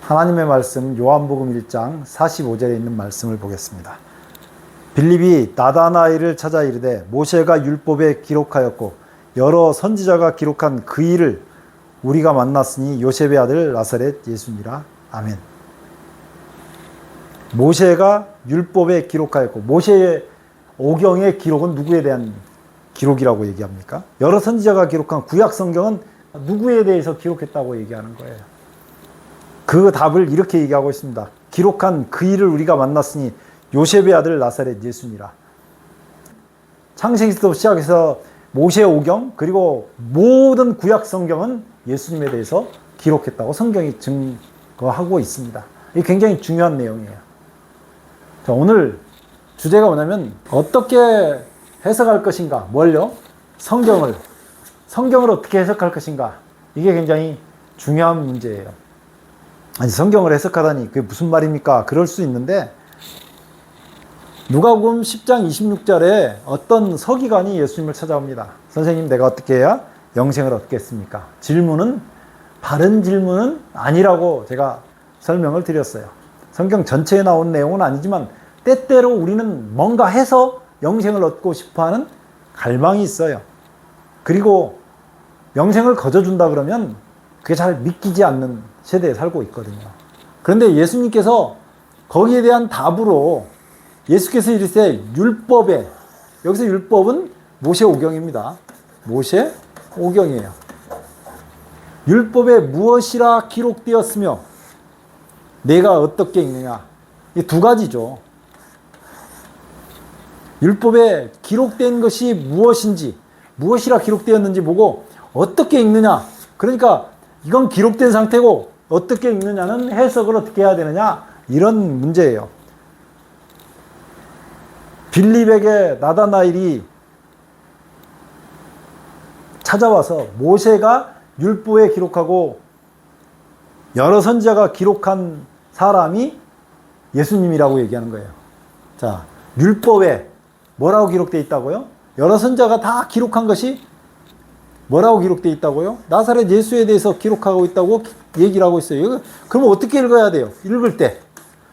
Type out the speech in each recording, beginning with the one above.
하나님의 말씀 요한복음 1장 45절에 있는 말씀을 보겠습니다. 빌립이 나다나엘을 찾아 이르되 모세가 율법에 기록하였고 여러 선지자가 기록한 그 일을 우리가 만났으니 요셉의 아들 나사렛 예수니라. 아멘. 모세가 율법에 기록하였고, 모세의 오경의 기록은 누구에 대한 기록이라고 얘기합니까? 여러 선지자가 기록한 구약 성경은 누구에 대해서 기록했다고 얘기하는 거예요. 그 답을 이렇게 얘기하고 있습니다. 기록한 그 일을 우리가 만났으니 요셉의 아들 나사렛 예수니라. 창세기부터 시작해서 모세 오경 그리고 모든 구약 성경은 예수님에 대해서 기록했다고 성경이 증거하고 있습니다. 이게 굉장히 중요한 내용이에요. 자, 오늘 주제가 뭐냐면 어떻게 해석할 것인가, 뭘요? 성경을 어떻게 해석할 것인가, 이게 굉장히 중요한 문제예요. 아니, 성경을 해석하다니 그게 무슨 말입니까? 그럴 수 있는데, 누가복음 10장 26절에 어떤 서기관이 예수님을 찾아옵니다. 선생님, 내가 어떻게 해야 영생을 얻겠습니까? 질문은 바른 질문은 아니라고 제가 설명을 드렸어요. 성경 전체에 나온 내용은 아니지만 때때로 우리는 뭔가 해서 영생을 얻고 싶어하는 갈망이 있어요. 그리고 영생을 거저준다 그러면 그게 잘 믿기지 않는 세대에 살고 있거든요. 그런데 예수님께서 거기에 대한 답으로 예수께서 이르시되 율법에, 여기서 율법은 모세 오경입니다. 모세 오경이에요. 율법에 무엇이라 기록되었으며 내가 어떻게 읽느냐. 이 두 가지죠. 율법에 기록된 것이 무엇인지, 무엇이라 기록되었는지 보고 어떻게 읽느냐. 그러니까 이건 기록된 상태고 어떻게 읽느냐는 해석을 어떻게 해야 되느냐, 이런 문제예요. 빌립에게 나다나엘이 찾아와서 모세가 율법에 기록하고 여러 선지자가 기록한 사람이 예수님이라고 얘기하는 거예요. 자, 율법에 뭐라고 기록되어 있다고요? 여러 선지자가 다 기록한 것이 뭐라고 기록되어 있다고요? 나사렛 예수에 대해서 기록하고 있다고 얘기를 하고 있어요. 그럼 어떻게 읽어야 돼요? 읽을 때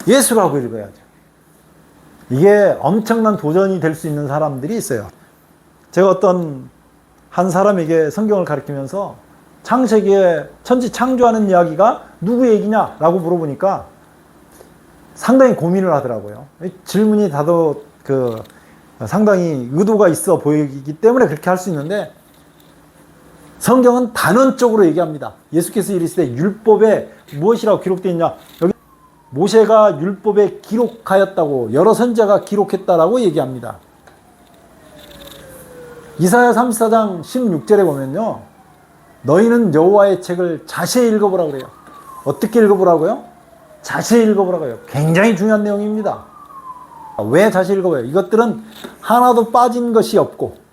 예수라고 읽어야죠. 이게 엄청난 도전이 될 수 있는 사람들이 있어요. 제가 어떤 한 사람에게 성경을 가르치면서 창세기에 천지 창조하는 이야기가 누구 얘기냐 라고 물어보니까 상당히 고민을 하더라고요. 질문이 다도 상당히 의도가 있어 보이기 때문에 그렇게 할 수 있는데, 성경은 단언적으로 얘기합니다. 예수께서 이르시되 율법에 무엇이라고 기록되어 있냐. 여기 모세가 율법에 기록하였다고, 여러 선지자가 기록했다라고 얘기합니다. 이사야 34장 16절에 보면요, 너희는 여호와의 책을 자세히 읽어보라고 그래요. 어떻게 읽어보라고요? 자세히 읽어보라고요. 굉장히 중요한 내용입니다. 왜 자세히 읽어봐요? 이것들은 하나도 빠진 것이 없고,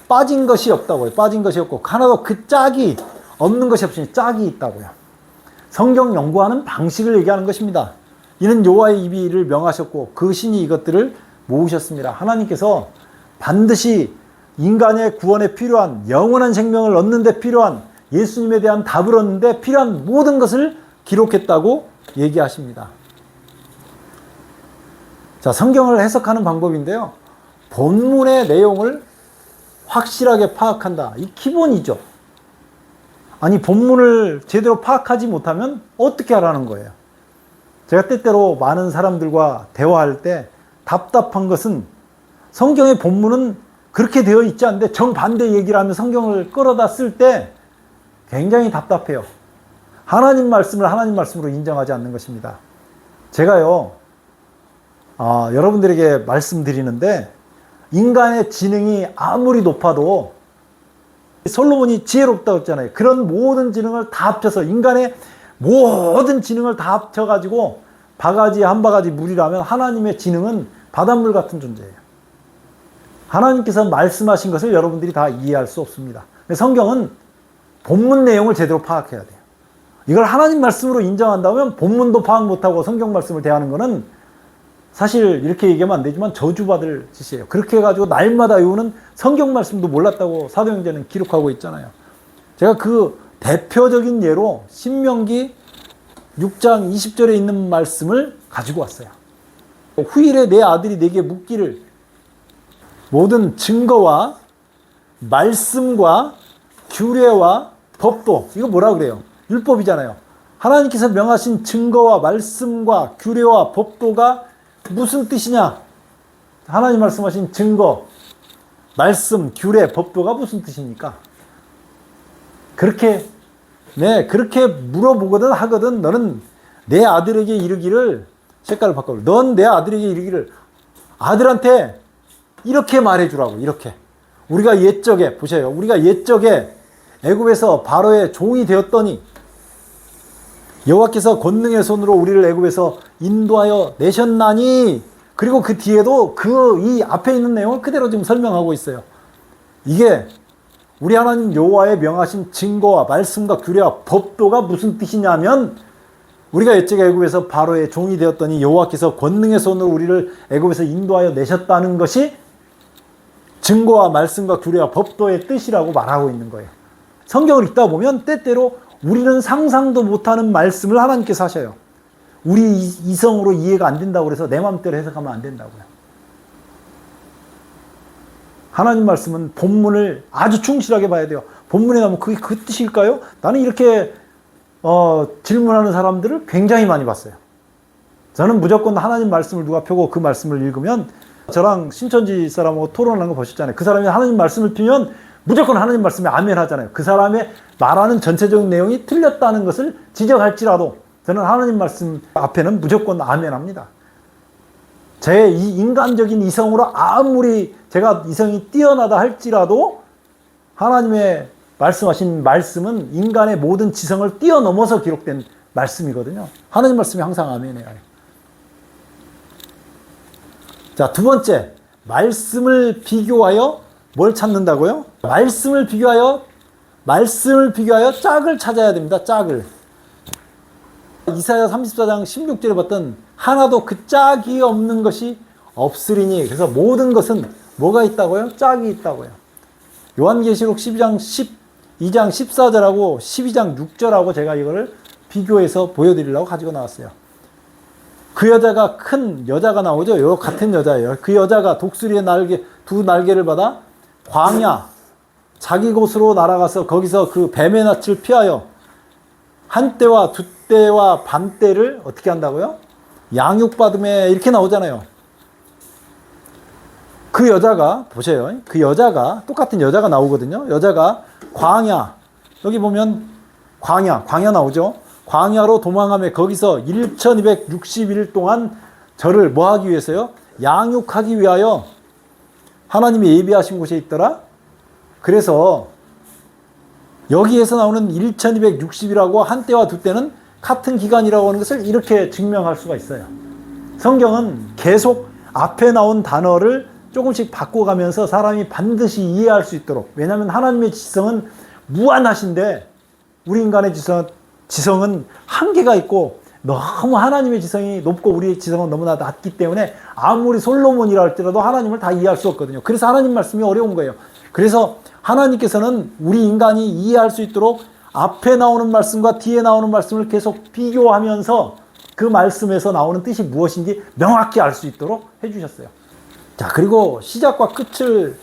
빠진 것이 없다고요. 빠진 것이 없고, 하나도 그 짝이 없는 것이 없으니 짝이 있다고요. 성경 연구하는 방식을 얘기하는 것입니다. 이는 여호와의 입이를 명하셨고 그 신이 이것들을 모으셨습니다. 하나님께서 반드시 인간의 구원에 필요한, 영원한 생명을 얻는 데 필요한, 예수님에 대한 답을 얻는 데 필요한 모든 것을 기록했다고 얘기하십니다. 자, 성경을 해석하는 방법인데요, 본문의 내용을 확실하게 파악한다. 이 기본이죠. 아니, 본문을 제대로 파악하지 못하면 어떻게 하라는 거예요? 제가 때때로 많은 사람들과 대화할 때 답답한 것은, 성경의 본문은 그렇게 되어 있지 않은데 정반대 얘기를 하면 성경을 끌어다 쓸 때 굉장히 답답해요. 하나님 말씀을 하나님 말씀으로 인정하지 않는 것입니다. 제가요, 여러분들에게 말씀드리는데, 인간의 지능이 아무리 높아도, 솔로몬이 지혜롭다고 했잖아요. 그런 모든 지능을 다 합쳐서, 인간의 모든 지능을 다 합쳐가지고 바가지 한 바가지 물이라면 하나님의 지능은 바닷물 같은 존재예요. 하나님께서 말씀하신 것을 여러분들이 다 이해할 수 없습니다. 성경은 본문 내용을 제대로 파악해야 돼요. 이걸 하나님 말씀으로 인정한다면 본문도 파악 못하고 성경 말씀을 대하는 것은 사실 이렇게 얘기하면 안 되지만 저주받을 짓이에요. 그렇게 해가지고 날마다 외우는 성경 말씀도 몰랐다고 사도행전은 기록하고 있잖아요. 제가 그 대표적인 예로 신명기 6장 20절에 있는 말씀을 가지고 왔어요. 후일에 내 아들이 내게 묻기를 모든 증거와 말씀과 규례와 법도, 이거 뭐라 그래요? 율법이잖아요. 하나님께서 명하신 증거와 말씀과 규례와 법도가 무슨 뜻이냐? 하나님 말씀하신 증거, 말씀, 규례, 법도가 무슨 뜻입니까? 그렇게 물어보거든 하거든 너는 내 아들에게 이르기를, 색깔을 바꿔, 넌 내 아들에게 이르기를, 아들한테 이렇게 말해주라고. 이렇게 우리가 옛적에, 보세요, 우리가 옛적에 애굽에서 바로의 종이 되었더니 여호와께서 권능의 손으로 우리를 애굽에서 인도하여 내셨나니, 그리고 그 뒤에도 이 앞에 있는 내용을 그대로 지금 설명하고 있어요. 이게 우리 하나님 여호와의 명하신 증거와 말씀과 규례와 법도가 무슨 뜻이냐면, 우리가 옛적에 애굽에서 바로의 종이 되었더니 여호와께서 권능의 손으로 우리를 애굽에서 인도하여 내셨다는 것이 증거와 말씀과 규례와 법도의 뜻이라고 말하고 있는 거예요. 성경을 읽다 보면 때때로 우리는 상상도 못하는 말씀을 하나님께서 하셔요. 우리 이성으로 이해가 안 된다고 해서 내 마음대로 해석하면 안 된다고요. 하나님 말씀은 본문을 아주 충실하게 봐야 돼요. 본문에 나오면 그게 그 뜻일까요? 나는 이렇게 질문하는 사람들을 굉장히 많이 봤어요. 저는 무조건 하나님 말씀을 누가 펴고 그 말씀을 읽으면, 저랑 신천지 사람하고 토론하는 거 보셨잖아요. 그 사람이 하나님 말씀을 피면 무조건 하나님 말씀에 아멘 하잖아요. 그 사람의 말하는 전체적인 내용이 틀렸다는 것을 지적할지라도 저는 하나님 말씀 앞에는 무조건 아멘 합니다. 제 이 인간적인 이성으로 아무리 제가 이성이 뛰어나다 할지라도 하나님의 말씀하신 말씀은 인간의 모든 지성을 뛰어넘어서 기록된 말씀이거든요. 하나님 말씀이 항상 아멘이에요. 자, 두 번째, 말씀을 비교하여 뭘 찾는다고요? 말씀을 비교하여 짝을 찾아야 됩니다. 짝을. 이사야 34장 16절에 봤던 하나도 그 짝이 없는 것이 없으리니, 그래서 모든 것은 뭐가 있다고요? 짝이 있다고요. 요한계시록 12장 14절하고 12장 6절하고 제가 이거를 비교해서 보여드리려고 가지고 나왔어요. 그 여자가 큰 여자가 나오죠. 요 같은 여자예요. 그 여자가 독수리의 두 날개를 받아 광야, 자기 곳으로 날아가서 거기서 그 뱀의 낯을 피하여 한때와 두때와 반때를 어떻게 한다고요? 양육받음에, 이렇게 나오잖아요. 그 여자가, 보세요. 그 여자가, 똑같은 여자가 나오거든요. 여자가 광야, 여기 보면 광야 나오죠. 광야로 도망하며 거기서 1260일 동안 저를 뭐 하기 위해서요? 양육하기 위하여 하나님이 예비하신 곳에 있더라. 그래서 여기에서 나오는 1260이라고 한때와 두때는 같은 기간이라고 하는 것을 이렇게 증명할 수가 있어요. 성경은 계속 앞에 나온 단어를 조금씩 바꿔가면서 사람이 반드시 이해할 수 있도록, 왜냐하면 하나님의 지성은 무한하신데 우리 인간의 지성은 한계가 있고, 너무 하나님의 지성이 높고 우리의 지성은 너무나 낮기 때문에 아무리 솔로몬이라 할지라도 하나님을 다 이해할 수 없거든요. 그래서 하나님 말씀이 어려운 거예요. 그래서 하나님께서는 우리 인간이 이해할 수 있도록 앞에 나오는 말씀과 뒤에 나오는 말씀을 계속 비교하면서 그 말씀에서 나오는 뜻이 무엇인지 명확히 알 수 있도록 해주셨어요. 자, 그리고 시작과 끝을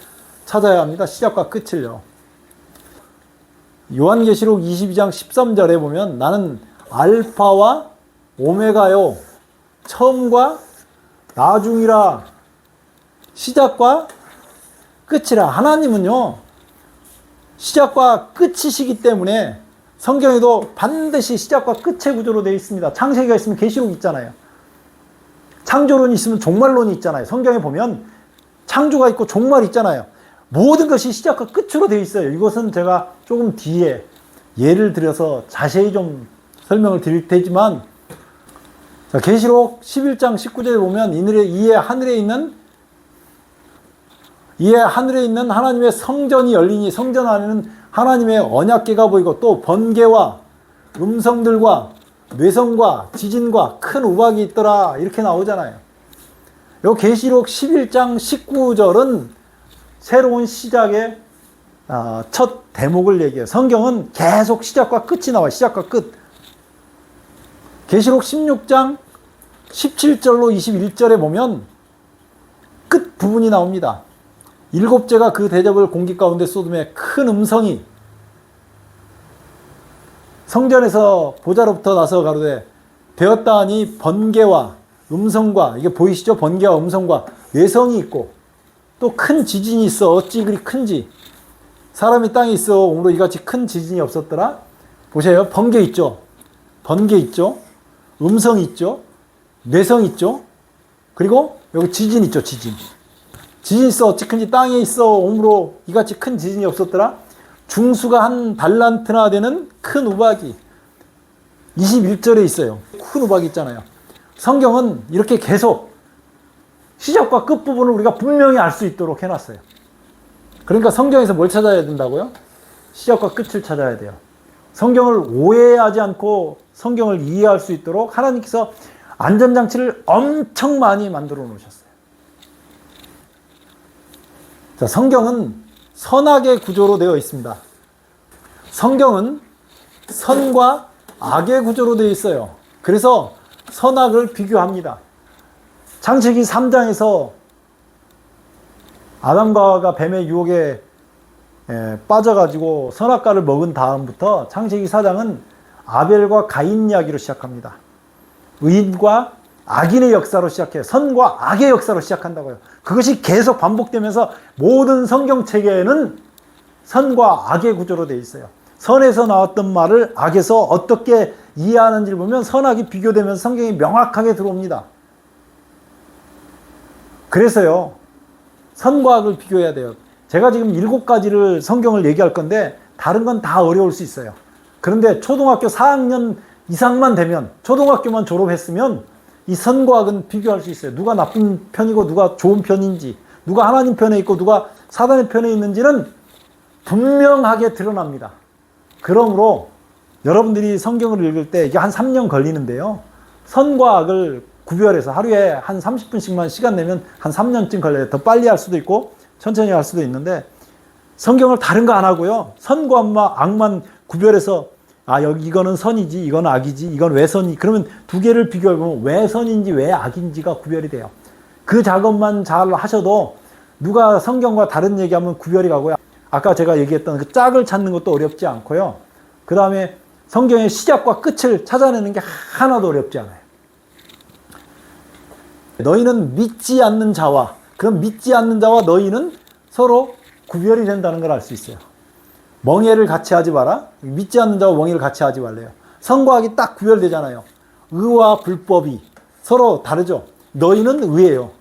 찾아야 합니다. 시작과 끝을요. 요한계시록 22장 13절에 보면 나는 알파와 오메가요, 처음과 나중이라, 시작과 끝이라. 하나님은요, 시작과 끝이시기 때문에 성경에도 반드시 시작과 끝의 구조로 되어 있습니다. 창세기가 있으면 계시록 있잖아요. 창조론이 있으면 종말론이 있잖아요. 성경에 보면 창조가 있고 종말이 있잖아요. 모든 것이 시작과 끝으로 되어 있어요. 이것은 제가 조금 뒤에 예를 들어서 자세히 좀 설명을 드릴 테지만, 계시록 11장 19절에 보면 이에 하늘에 있는 하나님의 성전이 열리니 성전 안에는 하나님의 언약궤가 보이고 또 번개와 음성들과 뇌성과 지진과 큰 우박이 있더라, 이렇게 나오잖아요. 요 계시록 11장 19절은 새로운 시작의 첫 대목을 얘기해요. 성경은 계속 시작과 끝이 나와요. 시작과 끝. 계시록 16장 17절로 21절에 보면 끝 부분이 나옵니다. 일곱째가 그 대접을 공기 가운데 쏟음에 큰 음성이 성전에서 보좌로부터 나서 가로되 되었다 하니 번개와 음성과, 이게 보이시죠? 번개와 음성과 뇌성이 있고 또 큰 지진이 있어. 어찌 그리 큰지. 사람이 땅에 있어 오므로 이같이 큰 지진이 없었더라. 보세요. 번개 있죠? 번개 있죠? 음성 있죠? 뇌성 있죠? 그리고 여기 지진 있죠? 지진 있어. 어찌 큰지 땅에 있어 오므로 이같이 큰 지진이 없었더라. 중수가 한 달란트나 되는 큰 우박이 21절에 있어요. 큰 우박이 있잖아요. 성경은 이렇게 계속 시작과 끝부분을 우리가 분명히 알 수 있도록 해놨어요. 그러니까 성경에서 뭘 찾아야 된다고요? 시작과 끝을 찾아야 돼요. 성경을 오해하지 않고 성경을 이해할 수 있도록 하나님께서 안전장치를 엄청 많이 만들어 놓으셨어요. 자, 성경은 선악의 구조로 되어 있습니다. 성경은 선과 악의 구조로 되어 있어요. 그래서 선악을 비교합니다. 창세기 3장에서 아담과 하와가 뱀의 유혹에 빠져가지고 선악과를 먹은 다음부터 창세기 4장은 아벨과 가인 이야기로 시작합니다. 의인과 악인의 역사로 시작해요. 선과 악의 역사로 시작한다고요. 그것이 계속 반복되면서 모든 성경체계에는 선과 악의 구조로 되어 있어요. 선에서 나왔던 말을 악에서 어떻게 이해하는지를 보면 선악이 비교되면서 성경이 명확하게 들어옵니다. 그래서요, 선과 악을 비교해야 돼요. 제가 지금 7가지를 성경을 얘기할 건데 다른 건 다 어려울 수 있어요. 그런데 초등학교 4학년 이상만 되면, 초등학교만 졸업했으면 이 선과 악은 비교할 수 있어요. 누가 나쁜 편이고 누가 좋은 편인지, 누가 하나님 편에 있고 누가 사단의 편에 있는지는 분명하게 드러납니다. 그러므로 여러분들이 성경을 읽을 때 이게 한 3년 걸리는데요. 선과 악을 구별해서 하루에 한 30분씩만 시간 내면 한 3년쯤 걸려요. 더 빨리 할 수도 있고 천천히 할 수도 있는데, 성경을 다른 거 안 하고요, 선과 악만 구별해서 여기 이거는 선이지 이건 악이지 이건 왜 선이, 그러면 두 개를 비교해보면 왜 선인지 왜 악인지가 구별이 돼요. 그 작업만 잘 하셔도 누가 성경과 다른 얘기하면 구별이 가고요. 아까 제가 얘기했던 그 짝을 찾는 것도 어렵지 않고요. 그 다음에 성경의 시작과 끝을 찾아내는 게 하나도 어렵지 않아요. 너희는 믿지 않는 자와, 그럼 믿지 않는 자와 너희는 서로 구별이 된다는 걸 알 수 있어요. 멍해를 같이 하지 마라. 믿지 않는 자와 멍해를 같이 하지 말래요. 선과 악이 딱 구별되잖아요. 의와 불법이 서로 다르죠. 너희는 의예요.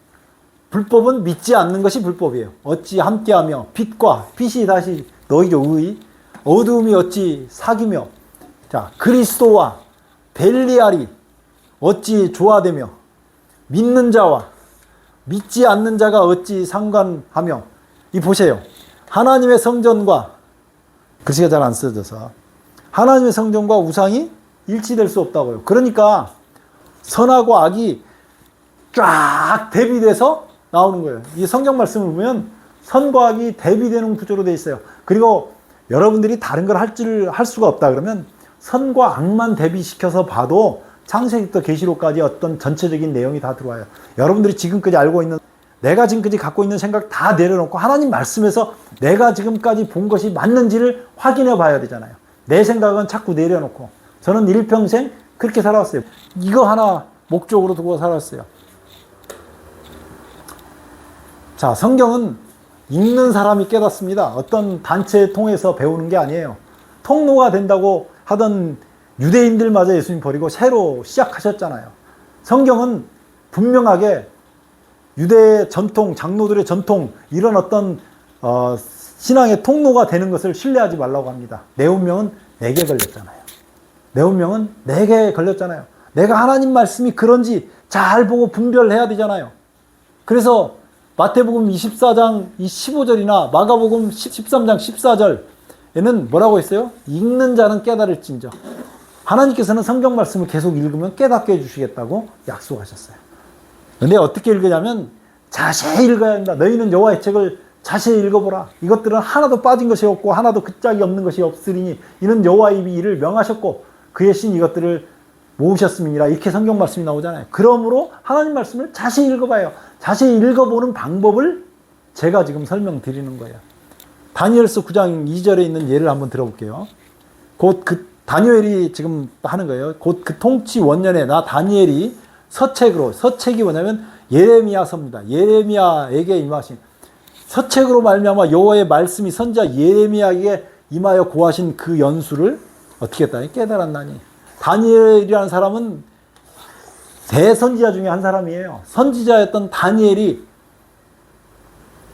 불법은 믿지 않는 것이 불법이에요. 어찌 함께하며 빛이 다시 너희죠. 의. 어두움이 어찌 사귀며, 자, 그리스도와 벨리알이 어찌 조화되며, 믿는 자와 믿지 않는 자가 어찌 상관하며. 이 보세요. 하나님의 성전과, 글씨가 잘 안 써져서, 하나님의 성전과 우상이 일치될 수 없다고요. 그러니까 선하고 악이 쫙 대비돼서 나오는 거예요. 이 성경 말씀을 보면 선과 악이 대비되는 구조로 되어 있어요. 그리고 여러분들이 다른 걸 할 수가 없다 그러면 선과 악만 대비시켜서 봐도 창세기부터 계시록까지 어떤 전체적인 내용이 다 들어와요. 여러분들이 지금까지 알고 있는, 내가 지금까지 갖고 있는 생각 다 내려놓고 하나님 말씀에서 내가 지금까지 본 것이 맞는지를 확인해 봐야 되잖아요. 내 생각은 자꾸 내려놓고. 저는 일평생 그렇게 살아왔어요. 이거 하나 목적으로 두고 살았어요. 자, 성경은 읽는 사람이 깨닫습니다. 어떤 단체를 통해서 배우는 게 아니에요. 통로가 된다고 하던 유대인들마저 예수님 버리고 새로 시작하셨잖아요. 성경은 분명하게 유대의 전통, 장로들의 전통, 이런 어떤 신앙의 통로가 되는 것을 신뢰하지 말라고 합니다. 내 운명은 내게 걸렸잖아요. 내 운명은 내게 걸렸잖아요. 내가 하나님 말씀이 그런지 잘 보고 분별해야 되잖아요. 그래서 마태복음 24장 15절이나 마가복음 13장 14절에는 뭐라고 했어요? 읽는 자는 깨달을진저. 하나님께서는 성경 말씀을 계속 읽으면 깨닫게 해주시겠다고 약속하셨어요. 근데 어떻게 읽으냐면 자세히 읽어야 한다. 너희는 여호와의 책을 자세히 읽어보라. 이것들은 하나도 빠진 것이 없고 하나도 그 짝이 없는 것이 없으리니 이는 여호와의 일을 명하셨고 그의 신 이것들을 모으셨음이니라 이렇게 성경 말씀이 나오잖아요. 그러므로 하나님 말씀을 자세히 읽어봐요. 자세히 읽어보는 방법을 제가 지금 설명드리는 거예요. 다니엘서 9장 2절에 있는 예를 한번 들어볼게요. 곧 그 다니엘이 지금 하는 거예요. 곧 그 통치 원년에 나 다니엘이 서책이 뭐냐면 예레미야서입니다. 예레미야에게 임하신 서책으로 말미암아 여호와의 말씀이 선지자 예레미야에게 임하여 고하신 그 연수를 어떻게 했다니 깨달았나니. 다니엘이라는 사람은 대선지자 중에 한 사람이에요. 선지자였던 다니엘이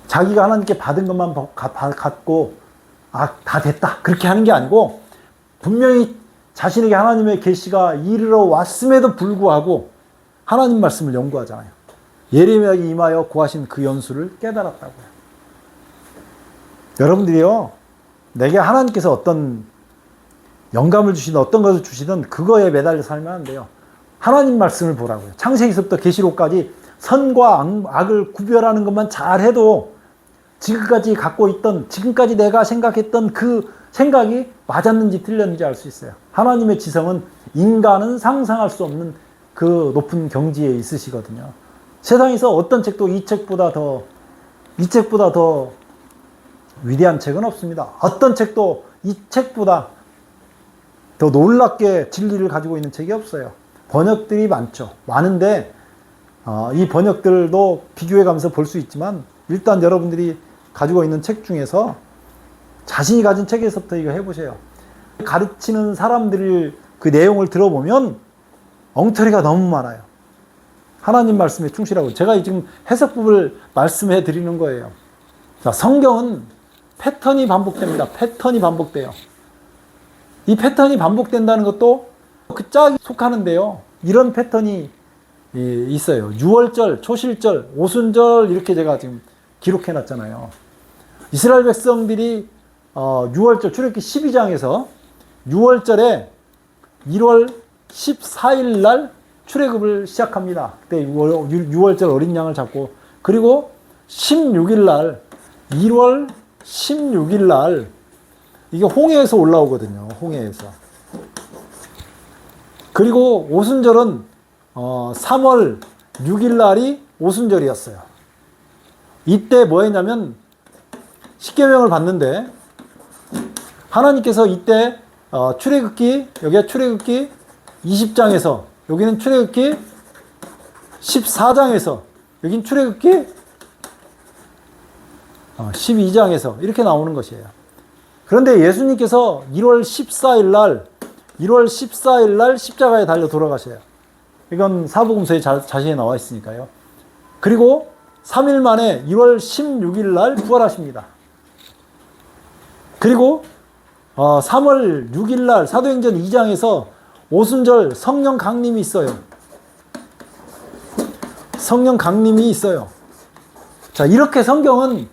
자기가 하나님께 받은 것만 갖고 다 됐다 그렇게 하는 게 아니고 분명히 자신에게 하나님의 계시가 이르러 왔음에도 불구하고 하나님 말씀을 연구하잖아요. 예레미야에게 임하여 고하신 그 연수를 깨달았다고요. 여러분들이요, 내게 하나님께서 어떤 영감을 주시든 어떤 것을 주시든 그거에 매달려 살면 안 돼요. 하나님 말씀을 보라고요. 창세기서부터 계시록까지 선과 악을 구별하는 것만 잘해도 지금까지 내가 생각했던 그 생각이 맞았는지 틀렸는지 알 수 있어요. 하나님의 지성은 인간은 상상할 수 없는 그 높은 경지에 있으시거든요. 세상에서 어떤 책도 이 책보다 더 위대한 책은 없습니다. 어떤 책도 이 책보다 더 놀랍게 진리를 가지고 있는 책이 없어요. 번역들이 많은데 이 번역들도 비교해가면서 볼 수 있지만 일단 여러분들이 가지고 있는 책 중에서 자신이 가진 책에서부터 이거 해보세요. 가르치는 사람들 그 내용을 들어보면 엉터리가 너무 많아요. 하나님 말씀에 충실하고 제가 지금 해석법을 말씀해 드리는 거예요. 자, 성경은 패턴이 반복됩니다. 패턴이 반복돼요. 이 패턴이 반복된다는 것도 그 짝이 속하는데요. 이런 패턴이 있어요. 유월절, 초실절, 오순절 이렇게 제가 지금 기록해 놨잖아요. 이스라엘 백성들이 6월절 출애굽기 12장에서 6월절에 1월 14일 날 출애굽을 시작합니다. 그때 6월절 어린 양을 잡고 그리고 16일 날 1월 16일 날 이게 홍해에서 올라오거든요. 홍해에서. 그리고 오순절은 3월 6일 날이 오순절이었어요. 이때 뭐 했냐면 십계명을 받는데 하나님께서 이때 출애굽기 여기가 출애굽기 20장에서 여기는 출애굽기 14장에서 여긴 출애굽기 12장에서 이렇게 나오는 것이에요. 그런데 예수님께서 1월 14일 날 십자가에 달려 돌아가셔요. 이건 사복음서에 자세히 나와 있으니까요. 그리고 3일 만에 1월 16일 날 부활하십니다. 그리고 3월 6일 날 사도행전 2장에서 오순절 성령 강림이 있어요. 성령 강림이 있어요. 자, 이렇게 성경은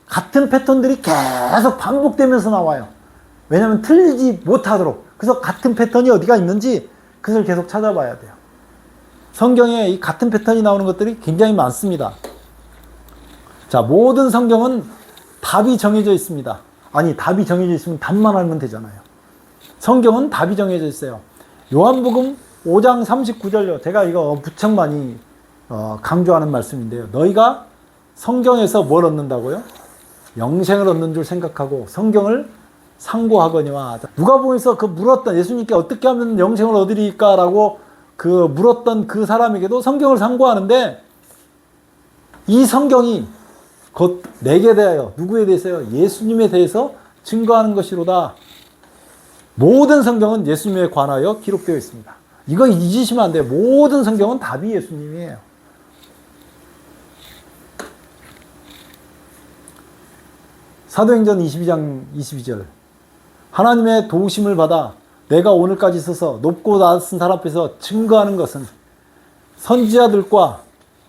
같은 패턴들이 계속 반복되면서 나와요. 왜냐하면 틀리지 못하도록. 그래서 같은 패턴이 어디가 있는지 그것을 계속 찾아봐야 돼요. 성경에 이 같은 패턴이 나오는 것들이 굉장히 많습니다. 자, 모든 성경은 답이 정해져 있습니다. 아니, 답이 정해져 있으면 답만 알면 되잖아요. 성경은 답이 정해져 있어요. 요한복음 5장 39절요. 제가 이거 무척 많이 강조하는 말씀인데요. 너희가 성경에서 뭘 얻는다고요? 영생을 얻는 줄 생각하고 성경을 상고하거니와. 누가복음에서 그 물었던 예수님께 어떻게 하면 영생을 얻으리까라고 그 물었던 그 사람에게도 성경을 상고하는데 이 성경이 곧 내게 대하여 누구에 대해서요? 예수님에 대해서 증거하는 것이로다. 모든 성경은 예수님에 관하여 기록되어 있습니다. 이거 잊으시면 안 돼요. 모든 성경은 답이 예수님이에요. 사도행전 22장 22절 하나님의 도우심을 받아 내가 오늘까지 있어서 높고 낮은 사람 앞에서 증거하는 것은 선지자들과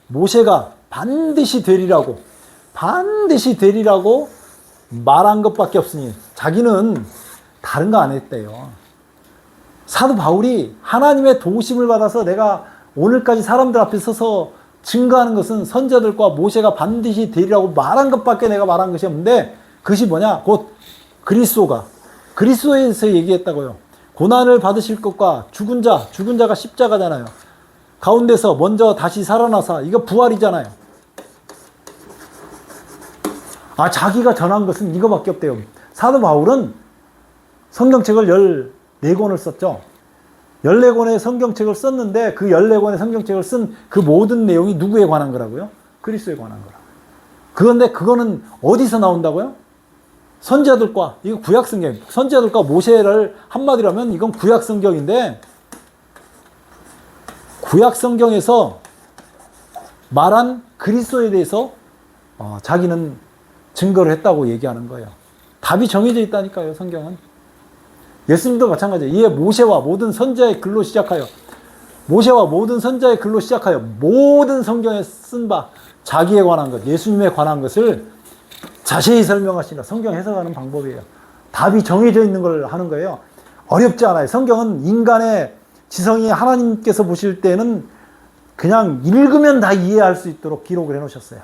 모세가 반드시 되리라고 말한 것밖에 없으니 자기는 다른 거 안 했대요. 사도 바울이 하나님의 도우심을 받아서 내가 오늘까지 사람들 앞에 서서 증거하는 것은 선지자들과 모세가 반드시 되리라고 말한 것밖에 내가 말한 것이 없는데 그것이 뭐냐? 곧 그리스도에서 얘기했다고요. 고난을 받으실 것과 죽은 자가 십자가잖아요. 가운데서 먼저 다시 살아나사, 이거 부활이잖아요. 자기가 전한 것은 이거밖에 없대요. 사도 바울은 성경책을 14권을 썼죠. 14권의 성경책을 썼는데 그 14권의 성경책을 쓴 그 모든 내용이 누구에 관한 거라고요? 그리스도에 관한 거라고요. 그런데 그거는 어디서 나온다고요? 선지자들과, 이거 구약성경, 선지자들과 모세를 한마디로 하면 이건 구약성경인데, 구약성경에서 말한 그리스도에 대해서 자기는 증거를 했다고 얘기하는 거예요. 답이 정해져 있다니까요, 성경은. 예수님도 마찬가지예요. 이에 모세와 모든 선지자의 글로 시작하여, 모세와 모든 선지자의 글로 시작하여 모든 성경에 쓴 바 자기에 관한 것, 예수님에 관한 것을 자세히 설명하시라. 성경 해석하는 방법이에요. 답이 정해져 있는 걸 하는 거예요. 어렵지 않아요. 성경은 인간의 지성이 하나님께서 보실 때는 그냥 읽으면 다 이해할 수 있도록 기록을 해놓으셨어요.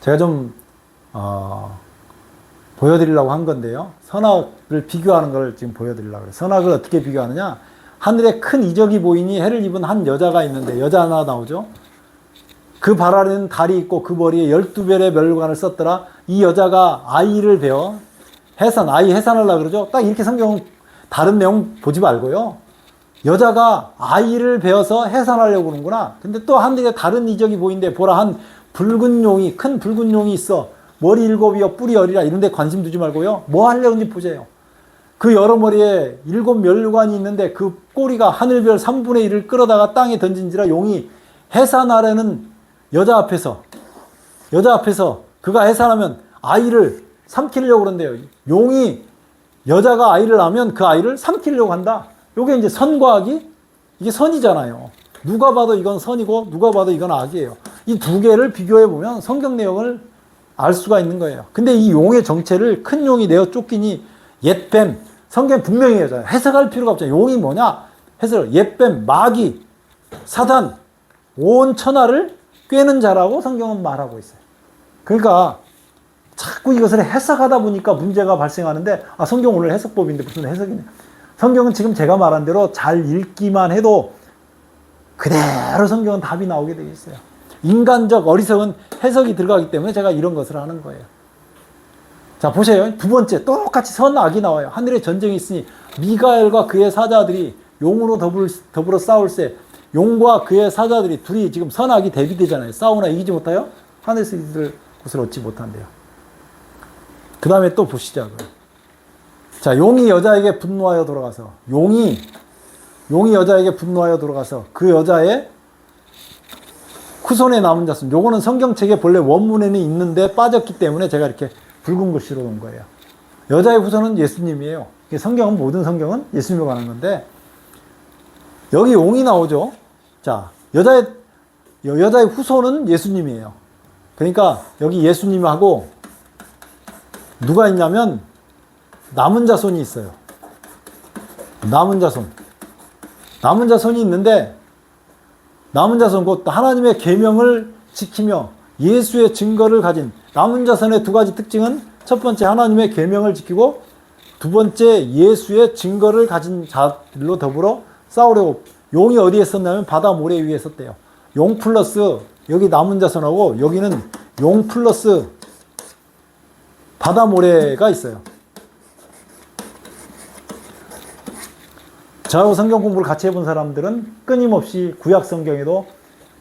제가 좀 보여드리려고 한 건데요. 선악을 비교하는 걸 지금 보여드리려고 해요. 선악을 어떻게 비교하느냐. 하늘에 큰 이적이 보이니 해를 입은 한 여자가 있는데, 여자 하나 나오죠. 그 발 아래는 달이 있고 그 머리에 12별의 멸관을 썼더라. 이 여자가 아이를 베어 아이 해산하려고 그러죠. 딱 이렇게 성경은 다른 내용 보지 말고요. 여자가 아이를 베어서 해산하려고 그러는구나. 근데 또 하늘에 다른 이적이 보이는데 보라, 한 붉은 용이, 큰 붉은 용이 있어. 머리 7이여 뿔이 10이라. 이런 데 관심 두지 말고요. 뭐 하려는지 보세요. 그 여러 머리에 7 멸관이 있는데 그 꼬리가 하늘별 3분의 1을 끌어다가 땅에 던진지라. 용이 해산하려는 여자 앞에서 그가 해산하면 아이를 삼키려고 그런대요. 용이, 여자가 아이를 낳으면 그 아이를 삼키려고 한다. 요게 이제 선과 악이, 이게 선이잖아요. 누가 봐도 이건 선이고 누가 봐도 이건 악이에요. 이 두 개를 비교해 보면 성경 내용을 알 수가 있는 거예요. 근데 이 용의 정체를 큰 용이 내어 쫓기니 옛뱀, 성경 분명히 해요. 해석할 필요가 없잖아요. 용이 뭐냐? 해석을, 옛뱀, 마귀, 사단, 온 천하를 꿰는 자라고 성경은 말하고 있어요. 그러니까 자꾸 이것을 해석하다 보니까 문제가 발생하는데, 성경 오늘 해석법인데 무슨 해석이냐. 성경은 지금 제가 말한 대로 잘 읽기만 해도 그대로 성경은 답이 나오게 되어 있어요. 인간적 어리석은 해석이 들어가기 때문에 제가 이런 것을 하는 거예요. 자, 보세요. 두 번째, 똑같이 선악이 나와요. 하늘에 전쟁이 있으니 미가엘과 그의 사자들이 용으로 더불어 싸울세. 용과 그의 사자들이 둘이 지금 선악이 대비되잖아요. 싸우나 이기지 못하여 하늘에서 이들 곳을 얻지 못한대요. 그 다음에 또 보시자고요. 자, 용이 여자에게 분노하여 돌아가서, 용이 여자에게 분노하여 돌아가서 그 여자의 후손에 남은 자손. 요거는 성경책에 본래 원문에는 있는데 빠졌기 때문에 제가 이렇게 붉은 글씨로 놓은 거예요. 여자의 후손은 예수님이에요. 성경은, 모든 성경은 예수님에 관한 건데, 여기 용이 나오죠. 자, 여자의 후손은 예수님이에요. 그러니까 여기 예수님하고 누가 있냐면 남은 자손이 있어요. 남은 자손이 있는데, 남은 자손 곧 하나님의 계명을 지키며 예수의 증거를 가진 남은 자손의 두 가지 특징은, 첫 번째 하나님의 계명을 지키고, 두 번째 예수의 증거를 가진 자들로 더불어 싸우려고. 용이 어디에 섰냐면 바다 모래 위에 섰대요. 용 플러스 여기 남은 자손하고 여기는 용 플러스 바다 모래가 있어요. 저하고 성경 공부를 같이 해본 사람들은 끊임없이 구약 성경에도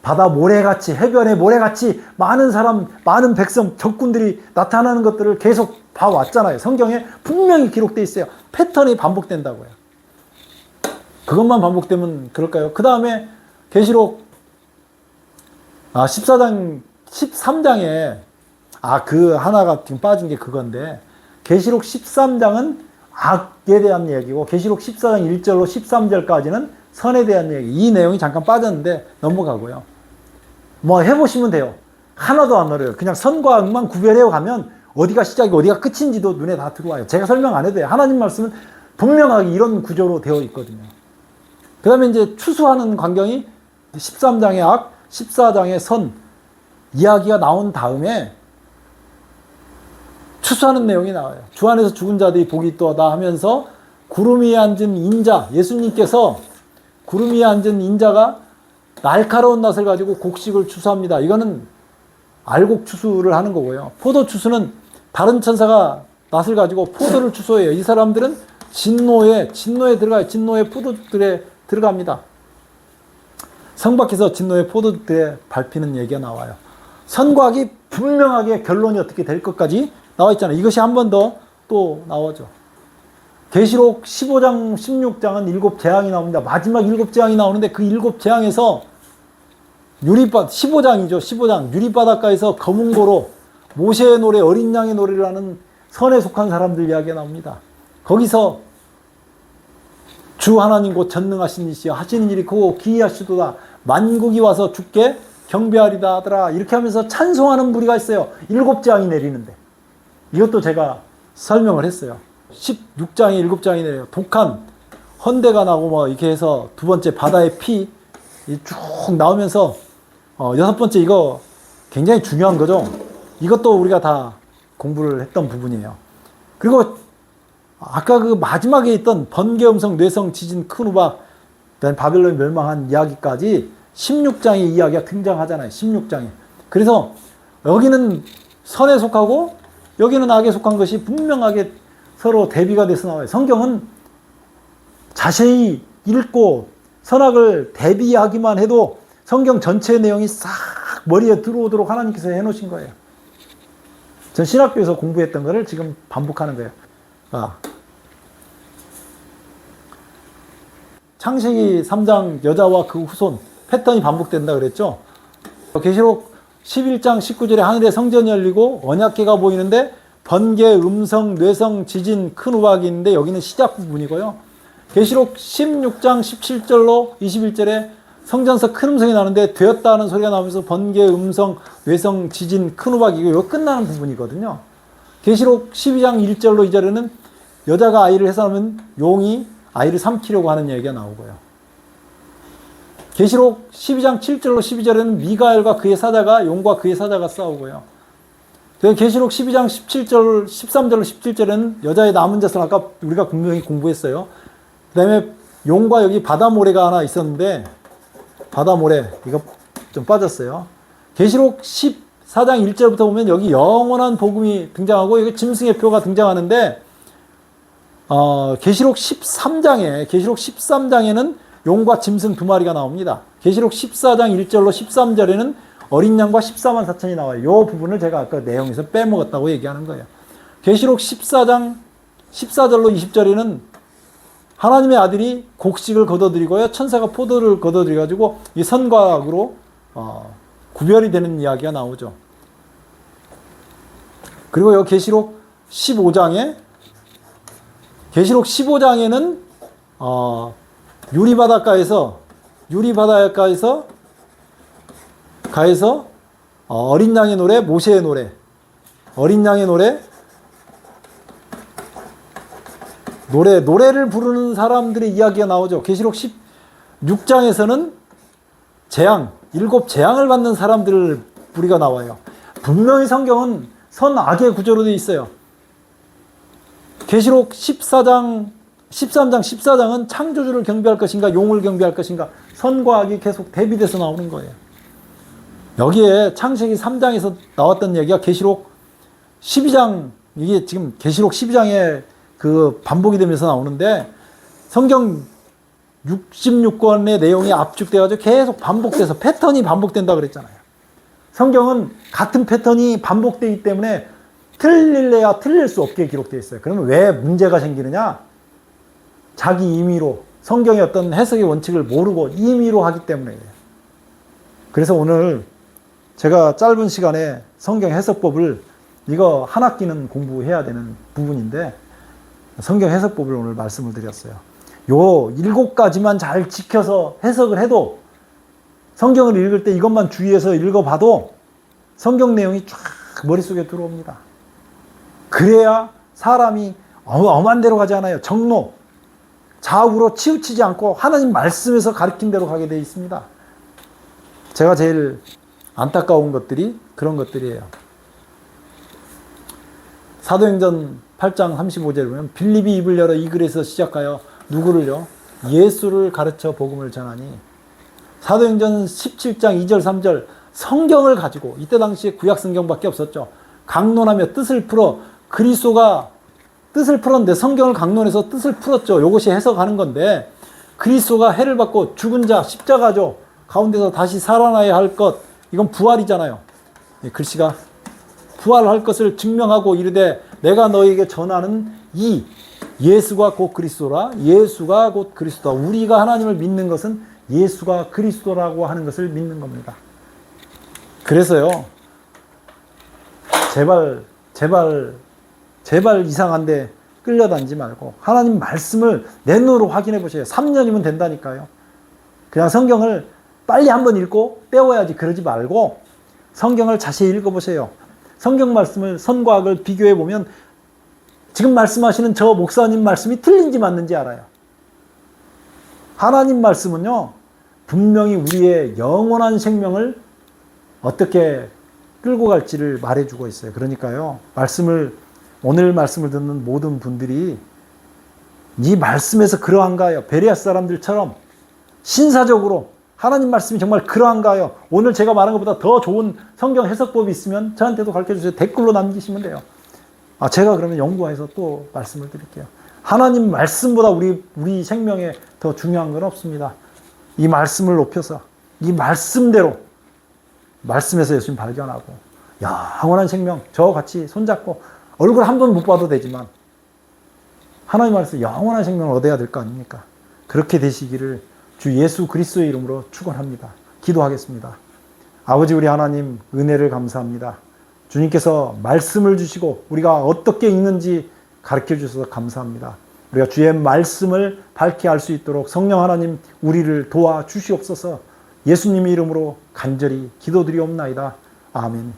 바다 모래같이, 해변의 모래같이 많은 백성, 적군들이 나타나는 것들을 계속 봐왔잖아요. 성경에 분명히 기록되어 있어요. 패턴이 반복된다고요. 그것만 반복되면 그럴까요? 그 다음에 계시록 13장에 그 하나가 지금 빠진 게 그건데, 계시록 13장은 악에 대한 얘기고 계시록 14장 1절로 13절까지는 선에 대한 얘기. 이 내용이 잠깐 빠졌는데 넘어가고요. 뭐 해보시면 돼요. 하나도 안 어려워요. 그냥 선과 악만 구별해 가면 어디가 시작이고 어디가 끝인지도 눈에 다 들어와요. 제가 설명 안 해도 돼요. 하나님 말씀은 분명하게 이런 구조로 되어 있거든요. 그 다음에 이제 추수하는 광경이 13장의 악, 14장의 선 이야기가 나온 다음에 추수하는 내용이 나와요. 주 안에서 죽은 자들이 복이 있도다 하면서 구름 위에 앉은 인자, 예수님께서 구름 위에 앉은 인자가 날카로운 낫을 가지고 곡식을 추수합니다. 이거는 알곡 추수를 하는 거고요. 포도 추수는 다른 천사가 낫을 가지고 포도를 추수해요. 이 사람들은 진노에 들어가요. 진노의 포도들에 들어갑니다. 성 밖에서 진노의 포도들에 밟히는 얘기가 나와요. 선과 악이 분명하게 결론이 어떻게 될 것까지 나와 있잖아요. 이것이 한 번 더 또 나오죠. 계시록 15장, 16장은 7재앙이 나옵니다. 마지막 7재앙이 나오는데 그 7재앙에서 15장이죠. 15장. 유리바닷가에서 검은 고로 모세의 노래, 어린 양의 노래라는 선에 속한 사람들 이야기가 나옵니다. 거기서 주 하나님 곧 전능하신 이시여 하시는 일이 크고 기이하시도다. 만국이 와서 주께 경배하리다 하더라. 이렇게 하면서 찬송하는 무리가 있어요. 7재앙이 내리는데. 이것도 제가 설명을 했어요. 16장에 7장이 내려요. 독한 헌대가 나고 뭐 이렇게 해서 두 번째 바다의 피 쭉 나오면서 6번째 이거 굉장히 중요한 거죠. 이것도 우리가 다 공부를 했던 부분이에요. 그리고 아까 그 마지막에 있던 번개, 음성, 뇌성, 지진, 큰 우박, 그다음에 바벨론이 멸망한 이야기까지 16장의 이야기가 등장하잖아요. 16장에. 그래서 여기는 선에 속하고 여기는 악에 속한 것이 분명하게 서로 대비가 돼서 나와요. 성경은 자세히 읽고 선악을 대비하기만 해도 성경 전체의 내용이 싹 머리에 들어오도록 하나님께서 해놓으신 거예요. 전 신학교에서 공부했던 거를 지금 반복하는 거예요. 창세기 3장 여자와 그 후손 패턴이 반복된다 그랬죠. 계시록 11장 19절에 하늘에 성전이 열리고 언약궤가 보이는데 번개, 음성, 뇌성, 지진, 큰 우박이 있는데 여기는 시작 부분이고요. 계시록 16장 17절로 21절에 성전에서 큰 음성이 나는데 되었다는 소리가 나오면서 번개, 음성, 뇌성, 지진, 큰 우박이고 이거 끝나는 부분이거든요. 계시록 12장 1절로 2절에는 여자가 아이를 해산하면 용이 아이를 삼키려고 하는 얘기가 나오고요. 계시록 12장 7절로 12절에는 미가엘과 그의 사자가 용과 그의 사자가 싸우고요. 계시록 12장 17절, 13절로 17절에는 여자의 남은 자손 아까 우리가 분명히 공부했어요. 그 다음에 용과 여기 바다 모래가 하나 있었는데 바다 모래 이거 좀 빠졌어요. 계시록 14장 1절부터 보면 여기 영원한 복음이 등장하고 여기 짐승의 표가 등장하는데 계시록 13장에는 용과 짐승 두 마리가 나옵니다. 계시록 14장 1절로 13절에는 어린 양과 14만 4천이 나와요. 이 부분을 제가 아까 내용에서 빼먹었다고 얘기하는 거예요. 계시록 14장 14절로 20절에는 하나님의 아들이 곡식을 거둬들이고요. 천사가 포도를 거둬들여가지고 이 선과 악으로 구별이 되는 이야기가 나오죠. 그리고 여기 계시록 15장에는 유리바닷가에서 어린 양의 노래, 모세의 노래, 어린 양의 노래를 부르는 사람들의 이야기가 나오죠. 계시록 16장에서는 일곱 재앙을 받는 사람들 부리가 나와요. 분명히 성경은 선악의 구조로 되어 있어요. 계시록 13장 14장은 창조주를 경배할 것인가 용을 경배할 것인가 선과 악이 계속 대비돼서 나오는 거예요. 여기에 창세기 3장에서 나왔던 얘기가 계시록 12장 이게 지금 계시록 12장에 그 반복이 되면서 나오는데 성경 66권의 내용이 압축돼가지고 계속 반복돼서 패턴이 반복된다 그랬잖아요. 성경은 같은 패턴이 반복되기 때문에 틀릴래야 틀릴 수 없게 기록되어 있어요. 그러면 왜 문제가 생기느냐? 자기 임의로 성경의 어떤 해석의 원칙을 모르고 임의로 하기 때문에 그래서 오늘 제가 짧은 시간에 성경 해석법을 이거 한 학기는 공부해야 되는 부분인데 성경 해석법을 오늘 말씀을 드렸어요. 요 7가지만 잘 지켜서 해석을 해도 성경을 읽을 때 이것만 주의해서 읽어봐도 성경 내용이 쫙 머릿속에 들어옵니다. 그래야 사람이 엄한 대로 가지 않아요. 정로, 좌우로 치우치지 않고 하나님 말씀에서 가르친 대로 가게 되어 있습니다. 제가 제일 안타까운 것들이 그런 것들이에요. 사도행전 8장 35절에 보면 빌립이 입을 열어 이 글에서 시작하여 누구를요? 예수를 가르쳐 복음을 전하니. 사도행전 17장 2절 3절 성경을 가지고, 이때 당시에 구약 성경밖에 없었죠. 강론하며 뜻을 풀어, 그리스도가 뜻을 풀었는데 성경을 강론해서 뜻을 풀었죠. 이것이 해석하는 건데, 그리스도가 해를 받고 죽은 자 십자가죠. 가운데서 다시 살아나야 할 것, 이건 부활이잖아요. 글씨가 부활할 것을 증명하고 이르되 내가 너에게 전하는 이 예수가 곧 그리스도라. 예수가 곧 그리스도다. 우리가 하나님을 믿는 것은 예수가 그리스도라고 하는 것을 믿는 겁니다. 그래서요, 제발 이상한데 끌려다니지 말고 하나님 말씀을 내 눈으로 확인해 보세요. 3년이면 된다니까요. 그냥 성경을 빨리 한번 읽고 빼워야지 그러지 말고 성경을 자세히 읽어보세요. 성경 말씀을 선과 악을 비교해 보면 지금 말씀하시는 저 목사님 말씀이 틀린지 맞는지 알아요. 하나님 말씀은요, 분명히 우리의 영원한 생명을 어떻게 끌고 갈지를 말해주고 있어요. 그러니까요, 오늘 말씀을 듣는 모든 분들이 이 말씀에서 그러한가요? 베레아 사람들처럼 신사적으로 하나님 말씀이 정말 그러한가요? 오늘 제가 말한 것보다 더 좋은 성경 해석법이 있으면 저한테도 가르쳐주세요. 댓글로 남기시면 돼요. 제가 그러면 연구해서 또 말씀을 드릴게요. 하나님 말씀보다 우리 생명에 더 중요한 건 없습니다. 이 말씀을 높여서 이 말씀대로 말씀에서 예수님 발견하고 영원한 생명 저같이 손잡고 얼굴 한 번 못 봐도 되지만 하나님 말씀 영원한 생명을 얻어야 될 거 아닙니까? 그렇게 되시기를 주 예수 그리스도의 이름으로 축원합니다. 기도하겠습니다. 아버지 우리 하나님 은혜를 감사합니다. 주님께서 말씀을 주시고 우리가 어떻게 읽는지 가르쳐 주셔서 감사합니다. 우리가 주의 말씀을 밝게 알 수 있도록 성령 하나님 우리를 도와주시옵소서. 예수님의 이름으로 간절히 기도드리옵나이다. 아멘.